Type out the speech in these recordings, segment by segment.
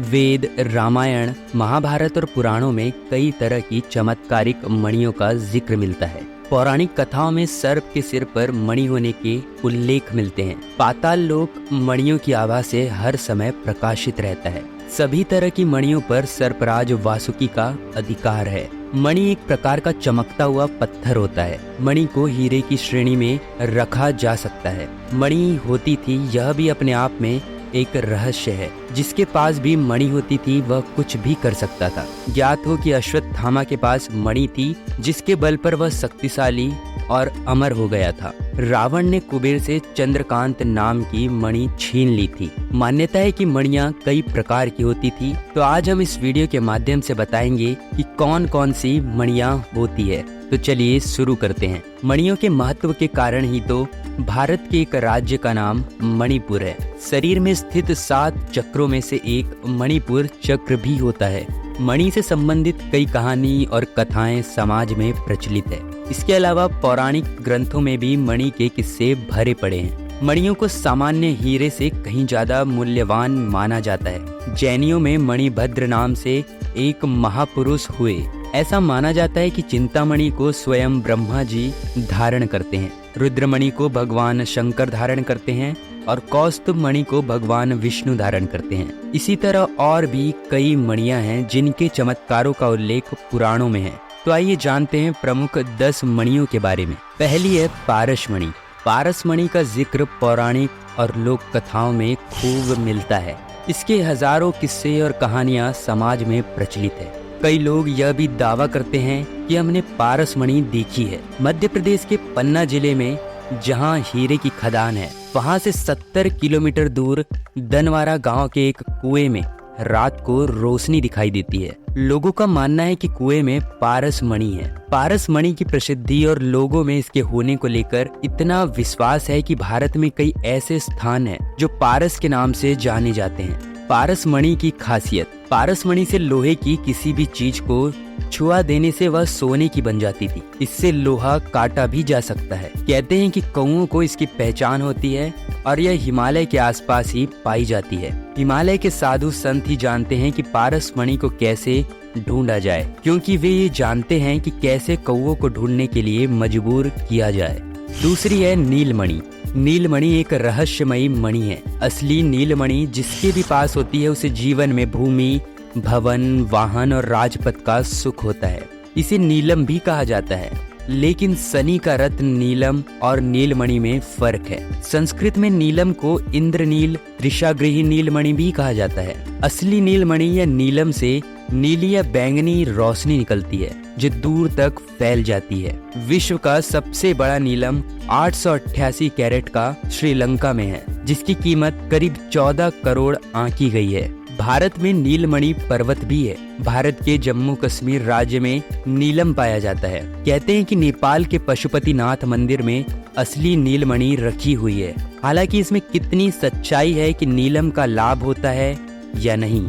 वेद, रामायण, महाभारत और पुराणों में कई तरह की चमत्कारिक मणियों का जिक्र मिलता है। पौराणिक कथाओं में सर्प के सिर पर मणि होने के उल्लेख मिलते हैं। पाताल लोक मणियों की आभा से हर समय प्रकाशित रहता है। सभी तरह की मणियों पर सर्पराज वासुकी का अधिकार है। मणि एक प्रकार का चमकता हुआ पत्थर होता है। मणि को हीरे की श्रेणी में रखा जा सकता है। मणि होती थी, यह भी अपने आप में एक रहस्य है। जिसके पास भी मणि होती थी वह कुछ भी कर सकता था। ज्ञात हो कि अश्वत्थामा के पास मणि थी, जिसके बल पर वह शक्तिशाली और अमर हो गया था। रावण ने कुबेर से चंद्रकांत नाम की मणि छीन ली थी। मान्यता है कि मणियां कई प्रकार की होती थी। तो आज हम इस वीडियो के माध्यम से बताएंगे कि कौन कौन सी मणियां होती है। तो चलिए शुरू करते हैं। मणियों के महत्व के कारण ही तो भारत के एक राज्य का नाम मणिपुर है। शरीर में स्थित 7 चक्रों में से एक मणिपुर चक्र भी होता है। मणि से संबंधित कई कहानी और कथाएं समाज में प्रचलित है। इसके अलावा पौराणिक ग्रंथों में भी मणि के किस्से भरे पड़े हैं। मणियों को सामान्य हीरे से कहीं ज्यादा मूल्यवान माना जाता है। जैनियों में मणिभद्र नाम से एक महापुरुष हुए। ऐसा माना जाता है कि चिंतामणि को स्वयं ब्रह्मा जी धारण करते हैं, रुद्रमणि को भगवान शंकर धारण करते हैं और कौस्तुभ मणि को भगवान विष्णु धारण करते हैं। इसी तरह और भी कई मणियां हैं जिनके चमत्कारों का उल्लेख पुराणों में है। तो आइए जानते हैं प्रमुख 10 मणियों के बारे में। पहली है पारस मणि। पारस मणि का जिक्र पौराणिक और लोक कथाओं में खूब मिलता है। इसके हजारों किस्से और कहानियां समाज में प्रचलित है। कई लोग यह भी दावा करते हैं कि हमने पारस मणि देखी है। मध्य प्रदेश के पन्ना जिले में जहां हीरे की खदान है, वहां से 70 किलोमीटर दूर दनवारा गांव के एक कुएं में रात को रोशनी दिखाई देती है। लोगों का मानना है कि कुएं में पारस मणि है। पारस मणि की प्रसिद्धि और लोगों में इसके होने को लेकर इतना विश्वास है कि भारत में कई ऐसे स्थान हैं जो पारस के नाम से जाने जाते हैं। पारस मणि की खासियत। पारस मणि से लोहे की किसी भी चीज को छुआ देने से वह सोने की बन जाती थी। इससे लोहा काटा भी जा सकता है। कहते हैं कि कौओं को इसकी पहचान होती है और यह हिमालय के आसपास ही पाई जाती है। हिमालय के साधु संत ही जानते हैं कि पारस मणि को कैसे ढूंढा जाए, क्योंकि वे ये जानते हैं कि कैसे कौओं को ढूंढने के लिए मजबूर किया जाए। दूसरी है नीलमणि। नीलमणि एक रहस्यमयी मणि है। असली नीलमणि जिसके भी पास होती है उसे जीवन में भूमि, भवन, वाहन और राजपथ का सुख होता है। इसे नीलम भी कहा जाता है, लेकिन शनि का रत्न नीलम और नीलमणि में फर्क है। संस्कृत में नीलम को इंद्रनील, त्रिशागृही नीलमणि भी कहा जाता है। असली नीलमणि या नीलम से नीली या बैंगनी रोशनी निकलती है जो दूर तक फैल जाती है। विश्व का सबसे बड़ा नीलम 888 कैरेट का श्रीलंका में है, जिसकी कीमत करीब 14 करोड़ आंकी गई है। भारत में नीलमणि पर्वत भी है। भारत के जम्मू कश्मीर राज्य में नीलम पाया जाता है। कहते हैं कि नेपाल के पशुपतिनाथ मंदिर में असली नीलमणि रखी हुई है। हालांकि इसमें कितनी सच्चाई है कि नीलम का लाभ होता है या नहीं,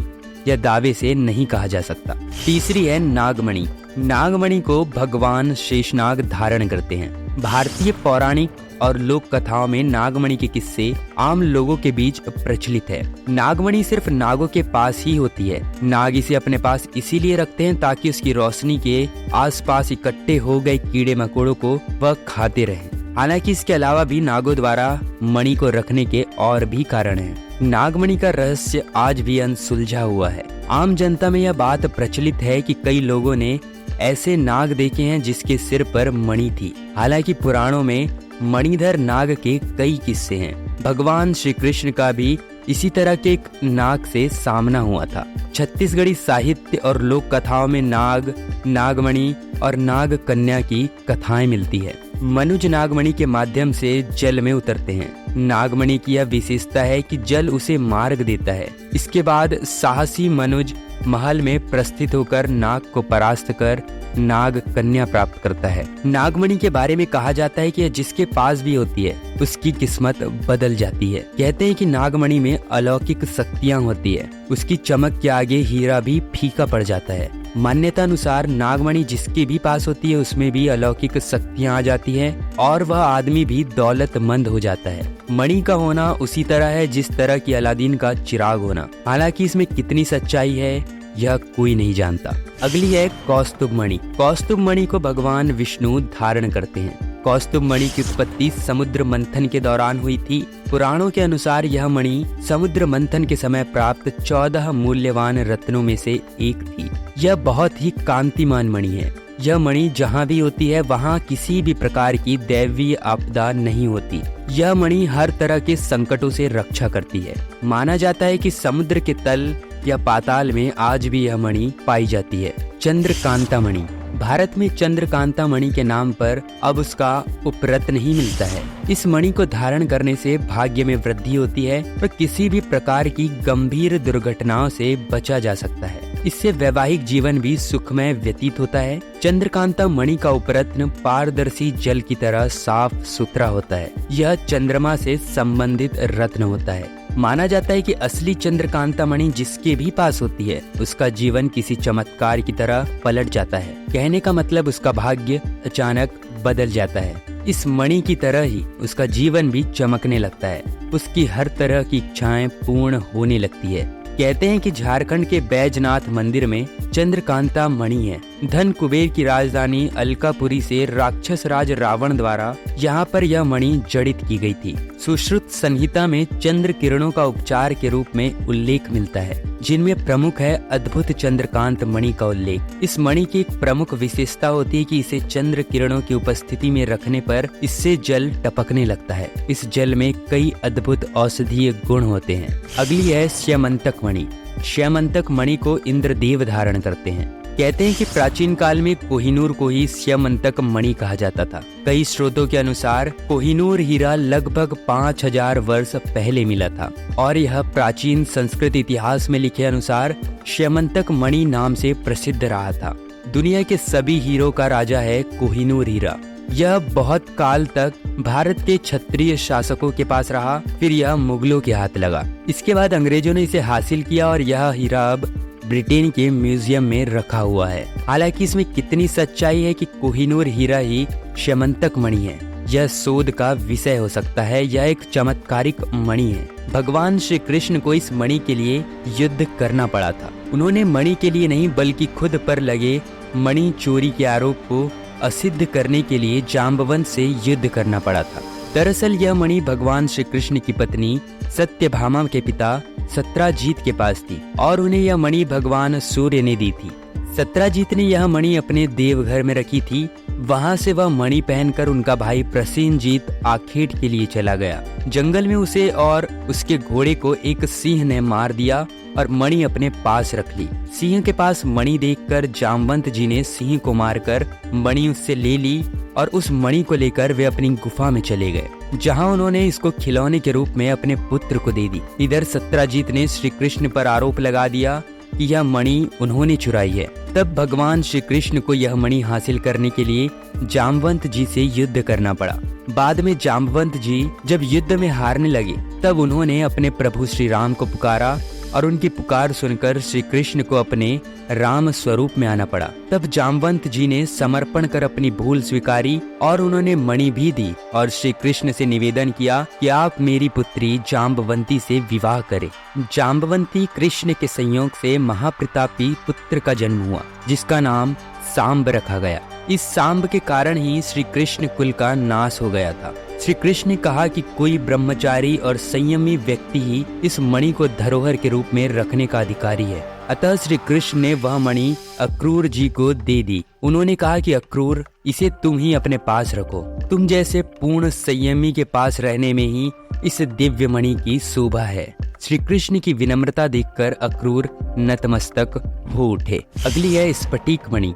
यह दावे से नहीं कहा जा सकता। तीसरी है नागमणि। नागमणि को भगवान शेषनाग धारण करते हैं। भारतीय पौराणिक और लोक कथाओं में नागमणि के किस्से आम लोगों के बीच प्रचलित है। नागमणि सिर्फ नागों के पास ही होती है। नाग इसे अपने पास इसीलिए रखते हैं ताकि उसकी रोशनी के आसपास इकट्ठे हो गए कीड़े मकोड़ों को वह खाते रहें। हालांकि इसके अलावा भी नागों द्वारा मणि को रखने के और भी कारण हैं। नागमणि का रहस्य आज भी अनसुलझा हुआ है। आम जनता में यह बात प्रचलित है कि कई लोगों ने ऐसे नाग देखे हैं जिसके सिर पर मणि थी। हालांकि पुराणों में मणिधर नाग के कई किस्से हैं। भगवान श्री कृष्ण का भी इसी तरह के एक नाग से सामना हुआ था। छत्तीसगढ़ी साहित्य और लोक कथाओं में नाग, नागमणि और नाग कन्या की कथाएं मिलती है। मनुज नागमणि के माध्यम से जल में उतरते हैं। नागमणि की यह विशेषता है कि जल उसे मार्ग देता है। इसके बाद साहसी मनुज महल में प्रस्थित होकर नाग को परास्त कर नाग कन्या प्राप्त करता है। नागमणि के बारे में कहा जाता है कि यह जिसके पास भी होती है उसकी किस्मत बदल जाती है। कहते हैं कि नागमणि में अलौकिक शक्तियां होती है। उसकी चमक के आगे हीरा भी फीका पड़ जाता है। मान्यता अनुसार नागमणि जिसके भी पास होती है उसमें भी अलौकिक शक्तियां आ जाती है और वह आदमी भी दौलतमंद हो जाता है। मणि का होना उसी तरह है जिस तरह की अलादीन का चिराग होना। हालांकि इसमें कितनी सच्चाई है यह कोई नहीं जानता। अगली है कौस्तुभ मणि। कौस्तुभ मणि को भगवान विष्णु धारण करते हैं। कौस्तुभ मणि की उत्पत्ति समुद्र मंथन के दौरान हुई थी। पुराणों के अनुसार यह मणि समुद्र मंथन के समय प्राप्त 14 मूल्यवान रत्नों में से एक थी। यह बहुत ही कांतिमान मणि है। यह मणि जहाँ भी होती है वहाँ किसी भी प्रकार की दैवीय आपदा नहीं होती। यह मणि हर तरह के संकटों से रक्षा करती है। माना जाता है कि समुद्र के तल या पाताल में आज भी यह मणि पाई जाती है। चंद्रकांता मणि। भारत में चंद्रकांता मणि के नाम पर अब उसका उपरत्न ही मिलता है। इस मणि को धारण करने से भाग्य में वृद्धि होती है और किसी भी प्रकार की गंभीर दुर्घटनाओं से बचा जा सकता है। इससे वैवाहिक जीवन भी सुखमय व्यतीत होता है। चंद्रकांता मणि का उपरत्न पारदर्शी जल की तरह साफ सुथरा होता है। यह चंद्रमा से संबंधित रत्न होता है। माना जाता है कि असली चंद्रकांता मणि जिसके भी पास होती है उसका जीवन किसी चमत्कार की तरह पलट जाता है। कहने का मतलब उसका भाग्य अचानक बदल जाता है। इस मणि की तरह ही उसका जीवन भी चमकने लगता है। उसकी हर तरह की इच्छाएं पूर्ण होने लगती है। कहते हैं कि झारखंड के बैजनाथ मंदिर में चंद्रकांता मणि है। धन कुबेर की राजधानी अलकापुरी से राक्षस राज रावण द्वारा यहाँ पर यह मणि जड़ित की गई थी। सुश्रुत संहिता में चंद्र किरणों का उपचार के रूप में उल्लेख मिलता है, जिनमें प्रमुख है अद्भुत चंद्रकांत मणि का उल्लेख। इस मणि की एक प्रमुख विशेषता होती है कि इसे चंद्र किरणों की उपस्थिति में रखने पर इससे जल टपकने लगता है। इस जल में कई अद्भुत औषधीय गुण होते हैं। अगली है श्यमंतक मणि। श्यमंतक मणि को इंद्रदेव धारण करते हैं। कहते हैं कि प्राचीन काल में कोहिनूर को ही श्यमंतक मणि कहा जाता था। कई स्रोतों के अनुसार कोहिनूर हीरा लगभग 5000 वर्ष पहले मिला था और यह प्राचीन संस्कृत इतिहास में लिखे अनुसार श्यमंतक मणि नाम से प्रसिद्ध रहा था। दुनिया के सभी हीरों का राजा है कोहिनूर हीरा। यह बहुत काल तक भारत के क्षत्रिय शासकों के पास रहा, फिर यह मुगलों के हाथ लगा। इसके बाद अंग्रेजों ने इसे हासिल किया और यह हीरा अब ब्रिटेन के म्यूजियम में रखा हुआ है। हालांकि इसमें कितनी सच्चाई है कि कोहिनूर हीरा ही श्यमंतक मणि है, यह शोध का विषय हो सकता है। यह एक चमत्कारिक मणि है। भगवान श्री कृष्ण को इस मणि के लिए युद्ध करना पड़ा था। उन्होंने मणि के लिए नहीं बल्कि खुद पर लगे मणि चोरी के आरोप को असिद्ध करने के लिए जाम्बवंत से युद्ध करना पड़ा था। दरअसल यह मणि भगवान श्री कृष्ण की पत्नी सत्यभामा के पिता सत्राजीत के पास थी और उन्हें यह मणि भगवान सूर्य ने दी थी। सत्राजीत ने यह मणि अपने देवघर में रखी थी। वहां से वह मणि पहनकर उनका भाई प्रसेनजीत आखेट के लिए चला गया। जंगल में उसे और उसके घोड़े को एक सिंह ने मार दिया और मणि अपने पास रख ली। सिंह के पास मणि देखकर जामवंत जी ने सिंह को मारकर मणि उससे ले ली और उस मणि को लेकर वे अपनी गुफा में चले गए, जहां उन्होंने इसको खिलौने के रूप में अपने पुत्र को दे दी। इधर सत्राजीत ने श्री कृष्ण पर आरोप लगा दिया कि यह मणि उन्होंने चुराई है। तब भगवान श्री कृष्ण को यह मणि हासिल करने के लिए जामवंत जी से युद्ध करना पड़ा। बाद में जामवंत जी जब युद्ध में हारने लगे तब उन्होंने अपने प्रभु श्री राम को पुकारा और उनकी पुकार सुनकर श्री कृष्ण को अपने राम स्वरूप में आना पड़ा। तब जामवंत जी ने समर्पण कर अपनी भूल स्वीकारी और उन्होंने मणि भी दी और श्री कृष्ण से निवेदन किया कि आप मेरी पुत्री जाम्बवंती से विवाह करें। जाम्बवंती कृष्ण के संयोग से महाप्रतापी पुत्र का जन्म हुआ, जिसका नाम सांब रखा गया। इस सांब के कारण ही श्री कृष्ण कुल का नाश हो गया था। श्री कृष्ण ने कहा कि कोई ब्रह्मचारी और संयमी व्यक्ति ही इस मणि को धरोहर के रूप में रखने का अधिकारी है। अतः श्री कृष्ण ने वह मणि अक्रूर जी को दे दी। उन्होंने कहा कि अक्रूर, इसे तुम ही अपने पास रखो। तुम जैसे पूर्ण संयमी के पास रहने में ही इस दिव्य मणि की शोभा है। श्री कृष्ण की विनम्रता देखकर अक्रूर नतमस्तक हो उठे। अगली है स्फटिक मणि।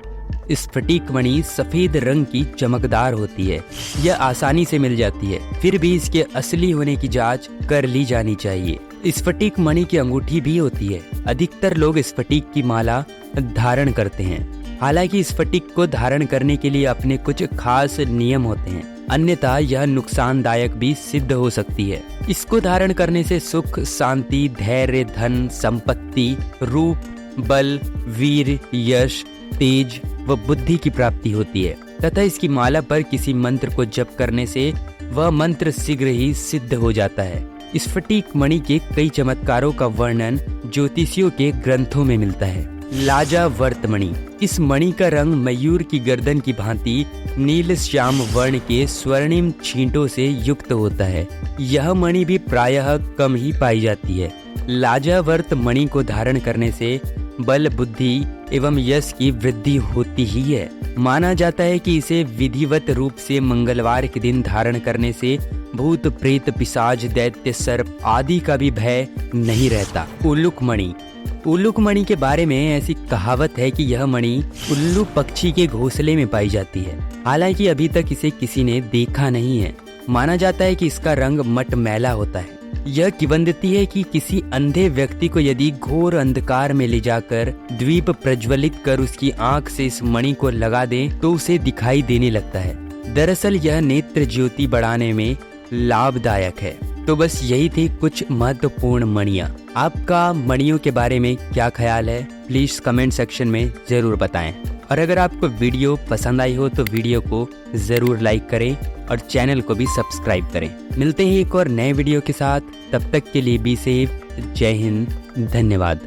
स्फटिक मणि सफेद रंग की चमकदार होती है। यह आसानी से मिल जाती है, फिर भी इसके असली होने की जांच कर ली जानी चाहिए। स्फटिक मणि की अंगूठी भी होती है। अधिकतर लोग स्फटिक की माला धारण करते हैं। हालांकि स्फटिक को धारण करने के लिए अपने कुछ खास नियम होते हैं, अन्यथा यह नुकसानदायक भी सिद्ध हो सकती है। इसको धारण करने से सुख, शांति, धैर्य, धन, संपत्ति, रूप, बल, वीर, यश, तेज व बुद्धि की प्राप्ति होती है तथा इसकी माला पर किसी मंत्र को जप करने से वह मंत्र शीघ्र ही सिद्ध हो जाता है। स्फटिक मणि के कई चमत्कारों का वर्णन ज्योतिषियों के ग्रंथों में मिलता है। लाजावर्त मणि, इस मणि का रंग मयूर की गर्दन की भांति नील श्याम वर्ण के स्वर्णिम छींटों से युक्त होता है। यह मणि भी प्रायः कम ही पाई जाती है। लाजावर्त मणि को धारण करने से बल, बुद्धि एवं यश की वृद्धि होती ही है। माना जाता है कि इसे विधिवत रूप से मंगलवार के दिन धारण करने से भूत, प्रेत, पिशाच, दैत्य, सर्प आदि का भी भय नहीं रहता। उल्लुक मणि, उल्लुक मणि के बारे में ऐसी कहावत है कि यह मणि उल्लू पक्षी के घोंसले में पाई जाती है। हालांकि अभी तक इसे किसी ने देखा नहीं है। माना जाता है कि इसका रंग मटमैला होता है। यह किंवदंती है कि किसी अंधे व्यक्ति को यदि घोर अंधकार में ले जाकर दीप प्रज्वलित कर उसकी आंख से इस मणि को लगा दें तो उसे दिखाई देने लगता है। दरअसल यह नेत्र ज्योति बढ़ाने में लाभदायक है। तो बस यही थी कुछ महत्वपूर्ण मणियाँ। आपका मणियों के बारे में क्या ख्याल है, प्लीज कमेंट सेक्शन में जरूर बताएं। और अगर आपको वीडियो पसंद आई हो तो वीडियो को जरूर लाइक करें और चैनल को भी सब्सक्राइब करें। मिलते हैं एक और नए वीडियो के साथ, तब तक के लिए बी सेफ। जय हिंद, धन्यवाद।